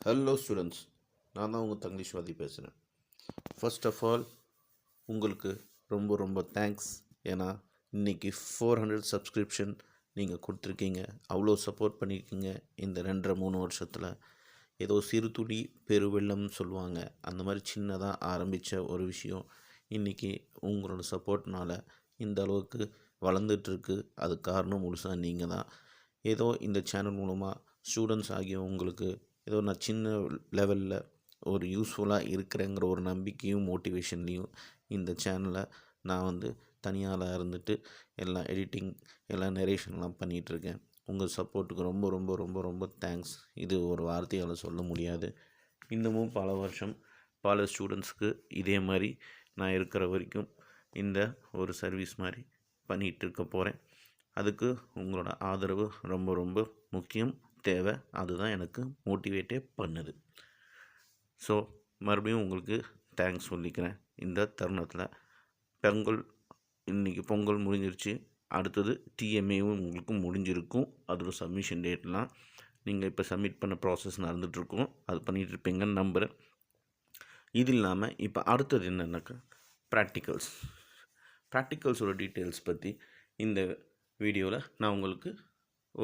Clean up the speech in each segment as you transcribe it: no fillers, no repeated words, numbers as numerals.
Hello students, நான் தான் உங்கள் தங்கிலீஷ்வாதி பேசுகிறேன். ஃபர்ஸ்ட் ஆஃப் ஆல் உங்களுக்கு ரொம்ப ரொம்ப தேங்க்ஸ். ஏன்னா இன்றைக்கி 400 சப்ஸ்கிரிப்ஷன் நீங்கள் கொடுத்துருக்கீங்க. அவ்வளோ சப்போர்ட் பண்ணியிருக்கீங்க. இந்த 2.5-3 வருஷத்தில் ஏதோ சிறு துளி பெருவெள்ளம்னு சொல்லுவாங்க, அந்த மாதிரி சின்னதாக ஆரம்பித்த ஒரு விஷயம் இன்றைக்கி உங்களோட சப்போர்ட்னால் இந்த அளவுக்கு வளர்ந்துட்டுருக்கு. அது காரணம் முழுசாக நீங்கள் தான். ஏதோ இந்த சேனல் மூலமாக ஸ்டூடெண்ட்ஸ் ஆகிய உங்களுக்கு ஏதோ நான் சின்ன லெவலில் ஒரு யூஸ்ஃபுல்லாக இருக்கிறேங்கிற ஒரு நம்பிக்கையும் மோட்டிவேஷன்லேயும் இந்த சேனலை நான் தனியாளாக இருந்துட்டு எல்லாம் எடிட்டிங் எல்லாம் நரேஷன்லாம் பண்ணிகிட்ருக்கேன். உங்கள் சப்போர்ட்டுக்கு ரொம்ப ரொம்ப ரொம்ப ரொம்ப தேங்க்ஸ். இது ஒரு வார்த்தையால் சொல்ல முடியாது. இன்னமும் பல வருஷம் பல ஸ்டூடெண்ட்ஸ்க்கு இதே மாதிரி நான் இருக்கிற வரைக்கும் இந்த ஒரு சர்வீஸ் மாதிரி பண்ணிகிட்ருக்க போகிறேன். அதுக்கு உங்களோட ஆதரவு ரொம்ப ரொம்ப முக்கியம், தேவை. அதுதான் எனக்கு மோட்டிவேட்டே பண்ணுது. ஸோ மறுபடியும் உங்களுக்கு தேங்க்ஸ் சொல்லிக்கிறேன். இந்த தருணத்தில் பொங்கல் முடிஞ்சிருச்சு. அடுத்தது டிஎம்ஏவும் உங்களுக்கு முடிஞ்சிருக்கும். அதோட சப்மிஷன் டேட்லாம் நீங்கள் இப்போ சப்மிட் பண்ண ப்ராசஸ் நடந்துகிட்ருக்கோம். அது பண்ணிகிட்ருப்பீங்கன்னு நம்புகிறேன். இது இல்லாமல் இப்போ அடுத்தது என்னென்னாக்கா ப்ராக்டிக்கல்ஸோட டீட்டெயில்ஸ் பற்றி இந்த வீடியோவில் நான் உங்களுக்கு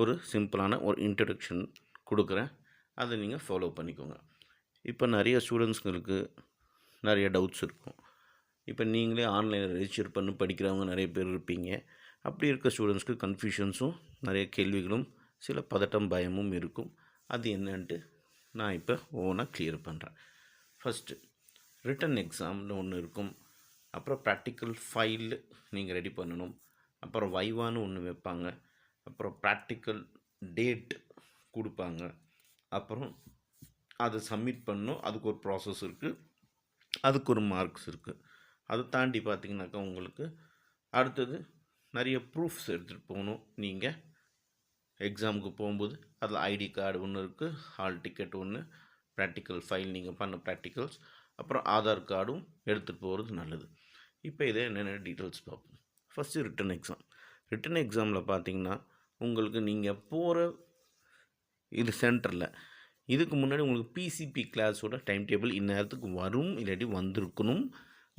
ஒரு சிம்பிளான ஒரு இன்ட்ரடக்ஷன் கொடுக்குறேன். அதை நீங்கள் ஃபாலோ பண்ணிக்கோங்க. இப்போ நிறைய ஸ்டூடெண்ட்ஸுங்களுக்கு நிறைய டவுட்ஸ் இருக்கும். இப்போ நீங்களே ஆன்லைனில் ரெஜிஸ்டர் பண்ணி படிக்கிறவங்க நிறைய பேர் இருப்பீங்க. அப்படி இருக்க ஸ்டூடெண்ட்ஸ்க்கு கன்ஃபியூஷன்ஸும் நிறைய கேள்விகளும் சில பதட்டம் பயமும் இருக்கும். அது என்னன்ட்டு நான் இப்போ ஓனாக கிளியர் பண்ணுறேன். ஃபஸ்ட்டு ரிட்டன் எக்ஸாம்னு ஒன்று இருக்கும். அப்புறம் ப்ராக்டிக்கல் ஃபைல் நீங்கள் ரெடி பண்ணணும். அப்புறம் வைவான்னு ஒன்று வைப்பாங்க. அப்புறம் ப்ராக்டிக்கல் டேட் கொடுப்பாங்க. அப்புறம் அதை சப்மிட் பண்ணணும். அதுக்கு ஒரு ப்ராசஸ் இருக்குது, அதுக்கு ஒரு மார்க்ஸ் இருக்குது. அதை தாண்டி பார்த்திங்கனாக்கா உங்களுக்கு அடுத்தது நிறைய ப்ரூஃப்ஸ் எடுத்துகிட்டு போகணும். நீங்கள் எக்ஸாமுக்கு போகும்போது அதில் ஐடி கார்டு ஒன்று இருக்குது, ஹால் டிக்கெட் ஒன்று, ப்ராக்டிக்கல் ஃபைல் நீங்கள் பண்ண ப்ராக்டிக்கல்ஸ், அப்புறம் ஆதார் கார்டும் எடுத்துகிட்டு போகிறது நல்லது. இப்போ இதை என்னென்ன டீட்டெயில்ஸ் பார்ப்போம். ஃபஸ்ட்டு ரிட்டன் எக்ஸாமில் பார்த்திங்கன்னா உங்களுக்கு நீங்கள் போகிற இது சென்டரில் இதுக்கு முன்னாடி உங்களுக்கு பிசிபி கிளாஸோட டைம் டேபிள் இந்நேரத்துக்கு வரும், இல்லாட்டி வந்திருக்கணும்.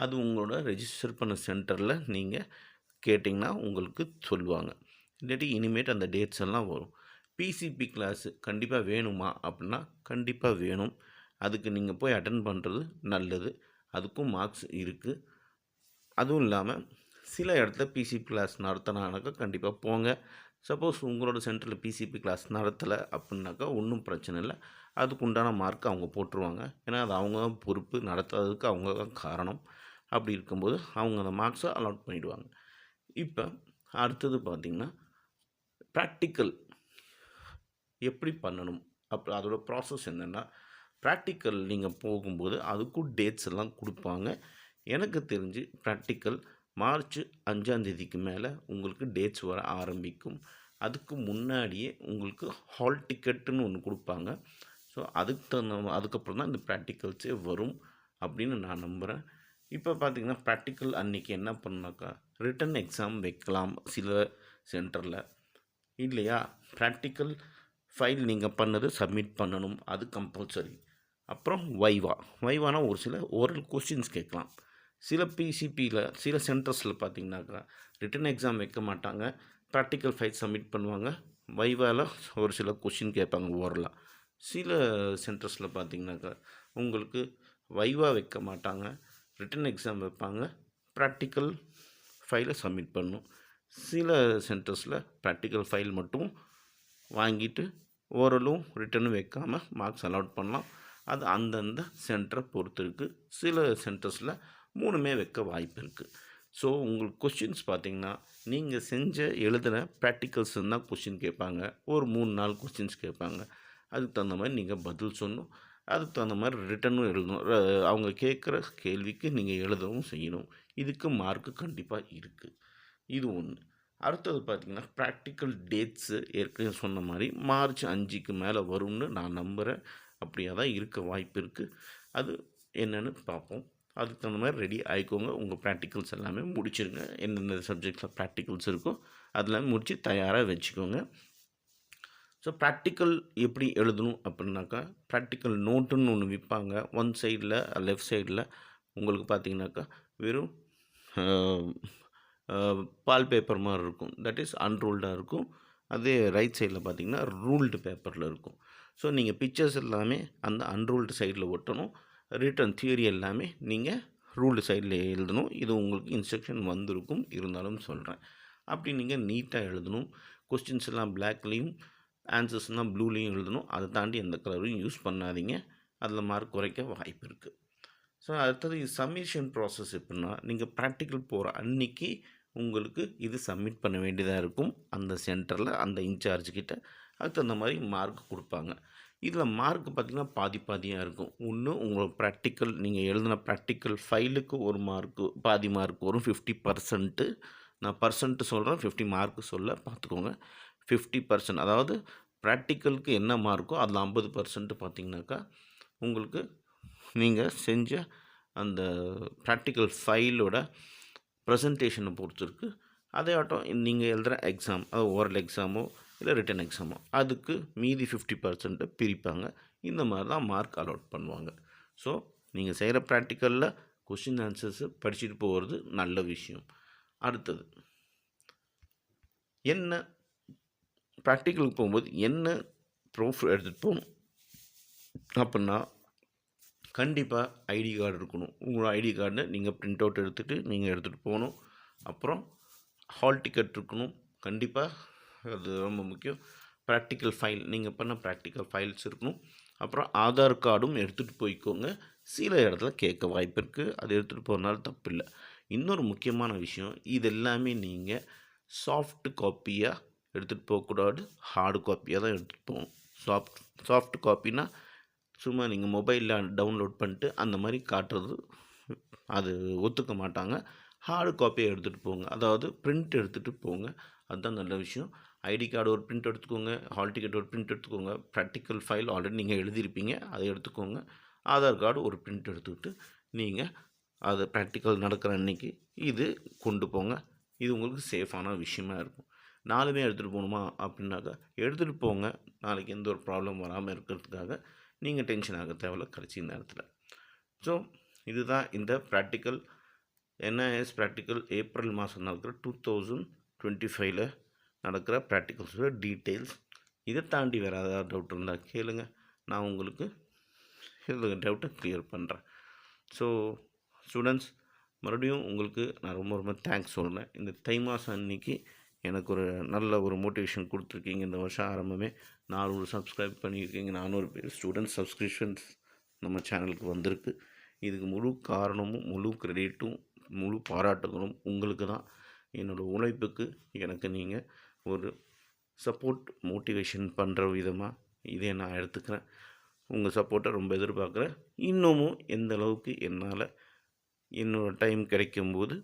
அது உங்களோட ரெஜிஸ்டர் பண்ண சென்டரில் நீங்கள் கேட்டிங்கன்னா உங்களுக்கு சொல்லுவாங்க. இல்லாட்டி இனிமேட்டு அந்த டேட்ஸ் எல்லாம் வரும். பிசிபி கிளாஸு கண்டிப்பாக வேணுமா அப்படின்னா கண்டிப்பாக வேணும். அதுக்கு நீங்கள் போய் அட்டன் பண்ணுறது நல்லது. அதுக்கும் மார்க்ஸ் இருக்குது. அதுவும் இல்லாமல் சில இடத்துல பிசிபி கிளாஸ் நடத்தினானாக்கா கண்டிப்பாக போங்க. சப்போஸ் உங்களோட சென்டரில் பிசிபி கிளாஸ் நடத்தலை அப்படின்னாக்கா ஒன்றும் பிரச்சனை இல்லை. அதுக்கு உண்டான மார்க் அவங்க போட்டுருவாங்க. ஏன்னா அது அவங்க தான் பொறுப்பு, நடத்தாததுக்கு அவங்க தான் காரணம். அப்படி இருக்கும்போது அவங்க அந்த மார்க்ஸை அலாட் பண்ணிவிடுவாங்க. இப்போ அடுத்தது பார்த்திங்கன்னா ப்ராக்டிக்கல் எப்படி பண்ணணும் அப்புறம் அதோட ப்ராசஸ் என்னென்னா, ப்ராக்டிக்கல் நீங்கள் போகும்போது அதுக்கும் டேட்ஸ் எல்லாம் கொடுப்பாங்க. எனக்கு தெரிஞ்சு ப்ராக்டிக்கல் மார்ச் 5 மேலே உங்களுக்கு டேட்ஸ் வர ஆரம்பிக்கும். அதுக்கு முன்னாடியே உங்களுக்கு ஹால் டிக்கெட்டுன்னு ஒன்று கொடுப்பாங்க. ஸோ அதுக்கப்புறம் தான் இந்த ப்ராக்டிக்கல்ஸே வரும் அப்படின்னு நான் நம்புகிறேன். இப்போ பார்த்திங்கன்னா ப்ராக்டிக்கல் அன்றைக்கி என்ன பண்ணாக்கா ரிட்டன் எக்ஸாம் வைக்கலாம் சில சென்டரில். இல்லையா, ப்ராக்டிக்கல் ஃபைல் நீங்கள் பண்ணது சப்மிட் பண்ணணும், அது கம்பல்சரி. அப்புறம் வைவானா ஒரு சில ஓரல் கொஸ்டின்ஸ் கேட்கலாம். சில பிசிபியில் சில சென்டர்ஸில் பார்த்திங்கனாக்கா ரிட்டன் எக்ஸாம் வைக்க மாட்டாங்க, ப்ராக்டிக்கல் ஃபைல் சப்மிட் பண்ணுவாங்க, வைவாவில் ஒரு சில கொஸ்டின் கேட்பாங்க ஓரலாக. சில சென்டர்ஸில் பார்த்திங்கனாக்கா உங்களுக்கு வைவா வைக்க மாட்டாங்க, ரிட்டன் எக்ஸாம் வைப்பாங்க, ப்ராக்டிக்கல் ஃபைலை சப்மிட் பண்ணணும். சில சென்டர்ஸில் ப்ராக்டிக்கல் ஃபைல் மட்டும் வாங்கிட்டு ஓரலும் ரிட்டனும் வைக்காமல் மார்க்ஸ் அலாட் பண்ணலாம். அது அந்தந்த சென்டரை பொறுத்து இருக்குது. சில சென்டர்ஸில் 3மே வைக்க வாய்ப்பு இருக்குது. ஸோ உங்களுக்கு கொஸ்டின்ஸ் பார்த்திங்கன்னா நீங்கள் எழுதின ப்ராக்டிக்கல்ஸ் தான் கொஸ்டின் கேட்பாங்க. ஒரு 3-4 கொஸ்டின்ஸ் கேட்பாங்க. அதுக்கு தகுந்த மாதிரி நீங்கள் பதில் சொல்லணும். அதுக்கு தகுந்த மாதிரி ரிட்டனும் எழுதணும். அவங்க கேட்குற கேள்விக்கு நீங்கள் எழுதவும் செய்யணும். இதுக்கு மார்க்கு கண்டிப்பாக இருக்குது. இது ஒன்று. அடுத்தது பார்த்திங்கன்னா ப்ராக்டிக்கல் டேட்ஸு ஏற்கனவே சொன்ன மாதிரி மார்ச் 5 மேலே வரும்னு நான் நம்புகிறேன். அப்படியாக தான் இருக்க வாய்ப்பு இருக்குது. அது என்னென்னு பார்ப்போம். அதுக்கு தகுந்த மாதிரி ரெடி ஆகிக்கோங்க. உங்கள் ப்ராக்டிக்கல்ஸ் எல்லாமே முடிச்சிருங்க. எந்தெந்த சப்ஜெக்டில் ப்ராக்டிக்கல்ஸ் இருக்கோ அதெல்லாம் முடித்து தயாராக வச்சுக்கோங்க. ஸோ ப்ராக்டிக்கல் எப்படி எழுதணும் அப்படின்னாக்கா, ப்ராக்டிக்கல் நோட்டுன்னு ஒன்று விற்பாங்க. ஒன் சைடில் லெஃப்ட் சைடில் உங்களுக்கு பார்த்தீங்கன்னாக்கா வெறும் பால் பேப்பர் மாதிரி இருக்கும். தட் இஸ் அன்ரூல்டாக இருக்கும். அதே ரைட் சைடில் பார்த்தீங்கன்னா ரூல்டு பேப்பரில் இருக்கும். ஸோ நீங்கள் பிக்சர்ஸ் எல்லாமே அந்த அன்ரூல்டு சைடில் ஒட்டணும். ரிட்டன் தியரி எல்லாமே நீங்கள் ரூல்டு சைடில் எழுதணும். இது உங்களுக்கு இன்ஸ்ட்ரக்ஷன் வந்திருக்கும், இருந்தாலும் சொல்கிறேன். அப்படி நீங்கள் நீட்டாக எழுதணும். கொஸ்டின்ஸ் எல்லாம் பிளாக்லேயும் ஆன்சர்ஸ்னால் ப்ளூலேயும் எழுதணும். அதை தாண்டி எந்த கலரையும் யூஸ் பண்ணாதீங்க. அதில் மார்க் குறைக்க வாய்ப்பு இருக்குது. ஸோ அடுத்தது சப்மிஷன் ப்ராசஸ் எப்படின்னா, நீங்கள் ப்ராக்டிக்கல் போகிற அன்னைக்கு உங்களுக்கு இது சப்மிட் பண்ண வேண்டியதாக இருக்கும். அந்த சென்டரில் அந்த இன்சார்ஜ் கிட்ட அதுக்கு தகுந்த மாதிரி மார்க் கொடுப்பாங்க. இதில் மார்க் பார்த்திங்கன்னா பாதி பாதியாக இருக்கும். ஒன்று உங்களோட ப்ராக்டிக்கல் நீங்கள் எழுதின ப்ராக்டிக்கல் ஃபைலுக்கு ஒரு மார்க்கு பாதி மார்க் வரும் 50%. நான் பர்சன்ட்டு சொல்கிறேன், 50 மார்க்கு சொல்ல பார்த்துக்கோங்க. 50% அதாவது ப்ராக்டிக்கலுக்கு என்ன மார்க்கோ அதில் 50% பார்த்திங்கனாக்கா உங்களுக்கு நீங்கள் செஞ்ச அந்த ப்ராக்டிக்கல் ஃபைலோட ப்ரெசன்டேஷனை பொறுத்து இருக்குது. அதே ஆட்டம் நீங்கள் எழுதுகிற எக்ஸாம், அது ஓரல் எக்ஸாமோ இல்லை ரிட்டன் எக்ஸாமோ அதுக்கு மீதி 50% பிரிப்பாங்க. இந்த மாதிரி தான் மார்க் அலாட் பண்ணுவாங்க. ஸோ நீங்கள் செய்கிற ப்ராக்டிக்கலில் கொஷின் ஆன்சர்ஸு படிச்சுட்டு போகிறது நல்ல விஷயம். அடுத்தது என்ன ப்ராக்டிக்கலுக்கு போகும்போது என்ன ப்ரூஃப் எடுத்துகிட்டு போகணும் அப்படின்னா, கண்டிப்பாக ஐடி கார்டு இருக்கணும். உங்களோட ஐடி கார்டை நீங்கள் பிரிண்ட் அவுட் எடுத்துகிட்டு நீங்கள் எடுத்துகிட்டு போகணும். அப்புறம் ஹால் டிக்கெட் இருக்கணும். கண்டிப்பாக அது ரொம்ப முக்கியம். ப்ராக்டிக்கல் ஃபைல், நீங்கள் பண்ண ப்ராக்டிக்கல் ஃபைல்ஸ் இருக்கணும். அப்புறம் ஆதார் கார்டும் எடுத்துகிட்டு போய்க்கோங்க. சில இடத்துல கேட்க வாய்ப்பு இருக்குது, அது எடுத்துகிட்டு போகிறனால தப்பு இல்லை. இன்னொரு முக்கியமான விஷயம், இது எல்லாமே நீங்கள் சாஃப்ட் காப்பியாக எடுத்துகிட்டு போகக்கூடாது, ஹார்டு காப்பியாக தான் எடுத்துகிட்டு போகணும். சாஃப்ட் காப்பினா சும்மா நீங்கள் மொபைலில் டவுன்லோட் பண்ணிட்டு அந்த மாதிரி காட்டுறது அது ஒத்துக்க மாட்டாங்க. ஹார்டு காப்பியை எடுத்துகிட்டு போங்க, அதாவது பிரிண்ட் எடுத்துகிட்டு போங்க. அதுதான் நல்ல விஷயம். ஐடி கார்டு ஒரு பிரிண்ட் எடுத்துக்கோங்க, ஹால் டிக்கெட் ஒரு பிரிண்ட் எடுத்துக்கோங்க. ப்ராக்டிக்கல் ஃபைல் ஆல்ரெடி நீங்கள் எழுதியிருப்பீங்க, அதை எடுத்துக்கோங்க. ஆதார் கார்டு ஒரு பிரிண்ட் எடுத்துக்கிட்டு நீங்கள் அது ப்ராக்டிக்கல் நடக்கிற அன்றைக்கி இது கொண்டு போங்க. இது உங்களுக்கு சேஃபான விஷயமா இருக்கும். 4மே எடுத்துகிட்டு போகணுமா அப்படின்னாக்கா எடுத்துகிட்டு போங்க. நாளைக்கு எந்த ஒரு ப்ராப்ளம் வராமல் இருக்கிறதுக்காக நீங்கள் டென்ஷன் ஆக தேவையில்ல கடைசி நேரத்தில். ஸோ இதுதான் இந்த ப்ராக்டிக்கல் என்ஐஎஸ் ப்ராக்டிக்கல் ஏப்ரல் மாதம் நடக்கிற 2025 நடக்கிற ப்ராக்டிக்கல்ஸோட டீட்டெயில்ஸ். இதை தாண்டி வேறு ஏதாவது டவுட் இருந்தால் கேளுங்க, நான் உங்களுக்கு டவுட்டை க்ளியர் பண்ணுறேன். ஸோ ஸ்டூடெண்ட்ஸ், மறுபடியும் உங்களுக்கு நான் ரொம்ப ரொம்ப தேங்க்ஸ் சொல்கிறேன். இந்த தை மாதம் அன்றைக்கி எனக்கு ஒரு நல்ல ஒரு மோட்டிவேஷன் கொடுத்துருக்கீங்க. இந்த வருஷம் ஆரம்பமே 400 சப்ஸ்கிரைப் பண்ணியிருக்கீங்க. 400 பேர் ஸ்டூடெண்ட்ஸ் சப்ஸ்கிரிப்ஷன்ஸ் நம்ம சேனலுக்கு வந்திருக்கு. இதுக்கு முழு காரணமும் முழு கிரெடிட்டும் முழு பாராட்டுகளும் உங்களுக்கு தான். என்னோடய உழைப்புக்கு எனக்கு நீங்கள் ஒரு சப்போர்ட் மோட்டிவேஷன் பண்ணுற விதமாக இதே நான் எடுத்துக்கிறேன். உங்கள் சப்போர்ட்டை ரொம்ப எதிர்பார்க்குறேன். இன்னமும் எந்த அளவுக்கு என்னால் என்னோடய டைம் கிடைக்கும்போது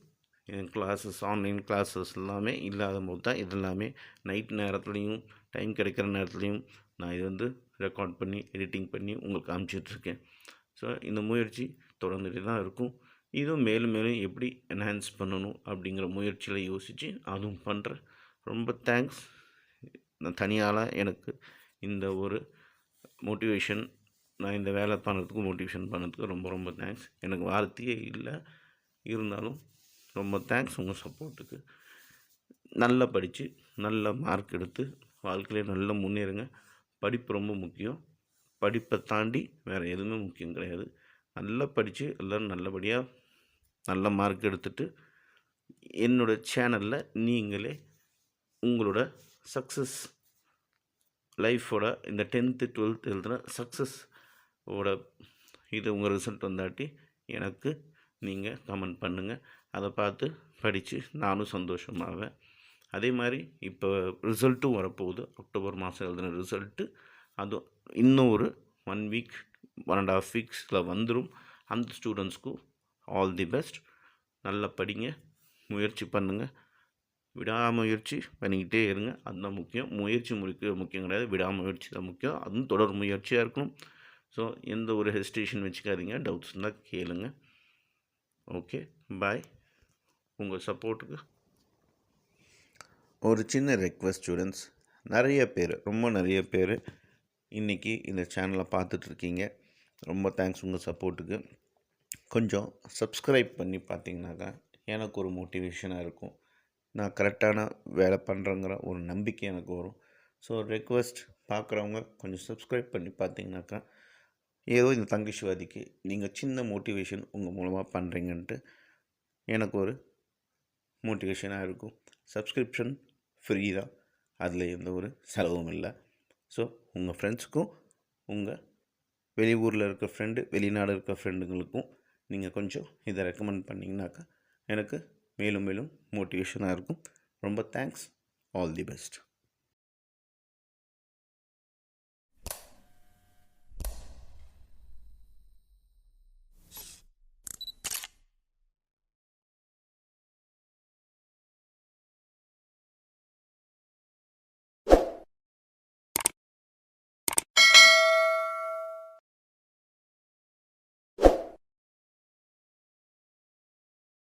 என் கிளாஸஸ் ஆன்லைன் கிளாஸஸ் எல்லாமே இல்லாத போது தான் இது எல்லாமே நைட் நேரத்துலையும் டைம் கிடைக்கிற நேரத்துலையும் நான் இது வந்து ரெக்கார்ட் பண்ணி எடிட்டிங் பண்ணி உங்களுக்கு அனுப்பிச்சிட்ருக்கேன். ஸோ இந்த முயற்சி தொடர்ந்துட்டு தான் இருக்கும். இதுவும் மேலும் மேலும் எப்படி என்ஹான்ஸ் பண்ணணும் அப்படிங்கிற முயற்சியில் யோசித்து அதுவும் பண்ணுறேன். ரொம்ப தேங்க்ஸ். நான் தனியால் எனக்கு இந்த ஒரு மோட்டிவேஷன், நான் இந்த வேலை பண்ணுறதுக்கு மோட்டிவேஷன் பண்ணதுக்கு ரொம்ப ரொம்ப தேங்க்ஸ். எனக்கு வார்த்தையே இல்லை, இருந்தாலும் ரொம்ப தேங்க்ஸ் உங்கள் சப்போர்ட்டுக்கு. நல்லா படித்து நல்ல மார்க் எடுத்து வாழ்க்கையிலே நல்லா முன்னேறுங்க. படிப்பு ரொம்ப முக்கியம். படிப்பை தாண்டி வேறு எதுவுமே முக்கியம் கிடையாது. நல்லா படித்து எல்லோரும் நல்லபடியாக நல்ல மார்க் எடுத்துகிட்டு என்னோடய சேனலில் நீங்களே உங்களோட சக்ஸஸ் லைஃபோட இந்த 10th 12th எழுதுன சக்ஸஸ் ஓட இது உங்கள் ரிசல்ட் வந்தாட்டி எனக்கு நீங்கள் கமெண்ட் பண்ணுங்கள். அதை பார்த்து படித்து நானும் சந்தோஷமாவேன். அதே மாதிரி இப்போ ரிசல்ட்டும் வரப்போகுது. அக்டோபர் மாதம் எழுதின ரிசல்ட்டு அதுவும் இன்னும் ஒரு 1 வீக் 1.5 வீக்ஸில் வந்துடும். அந்த ஸ்டூடெண்ட்ஸ்க்கும் ஆல் தி பெஸ்ட். நல்லா படிங்க, முயற்சி பண்ணுங்கள். விடாமுயற்சி பண்ணிக்கிட்டே இருங்க, அதுதான் முக்கியம். முயற்சி முக்கியம் கிடையாது, விடாமுயற்சி தான் முக்கியம். அதுவும் தொடர் முயற்சியாக இருக்கணும். ஸோ எந்த ஒரு ஹெசிடேஷன் வச்சுக்காதீங்க, டவுட்ஸ் இருந்தால் கேளுங்க. ஓகே, பாய். உங்கள் சப்போர்ட்டுக்கு ஒரு சின்ன ரெக்வெஸ்ட் ஸ்டூடெண்ட்ஸ், நிறைய பேர் இன்றைக்கி இந்த சேனலை பார்த்துட்ருக்கீங்க. ரொம்ப தேங்க்ஸ் உங்கள் சப்போர்ட்டுக்கு. கொஞ்சம் சப்ஸ்கிரைப் பண்ணி பார்த்தீங்கன்னாக்கா எனக்கு ஒரு மோட்டிவேஷனாக இருக்கும். நான் கரெக்டான வேலை பண்ணுறேங்கிற ஒரு நம்பிக்கை எனக்கு வரும். ஸோ ரெக்வெஸ்ட், பார்க்குறவங்க கொஞ்சம் சப்ஸ்கிரைப் பண்ணி பார்த்தீங்கன்னாக்கா ஏதோ இந்த தங்கி சிவாதிக்கு நீங்கள் சின்ன மோட்டிவேஷன் உங்கள் மூலமாக பண்ணுறீங்கன்ட்டு எனக்கு ஒரு மோட்டிவேஷனாக இருக்கும். சப்ஸ்கிரிப்ஷன் ஃப்ரீ தான், அதில் எந்த ஒரு செலவும் இல்லை. ஸோ உங்கள் ஃப்ரெண்ட்ஸுக்கும், உங்கள் வெளியூரில் இருக்க ஃப்ரெண்டு, வெளிநாடு இருக்க ஃப்ரெண்டுங்களுக்கும் நீங்கள் கொஞ்சம் இதை ரெக்கமெண்ட் பண்ணிங்கனாக்கா எனக்கு மேலும் மேலும் மோட்டிவேஷனாக இருக்கும். ரொம்ப தேங்க்ஸ். All the best.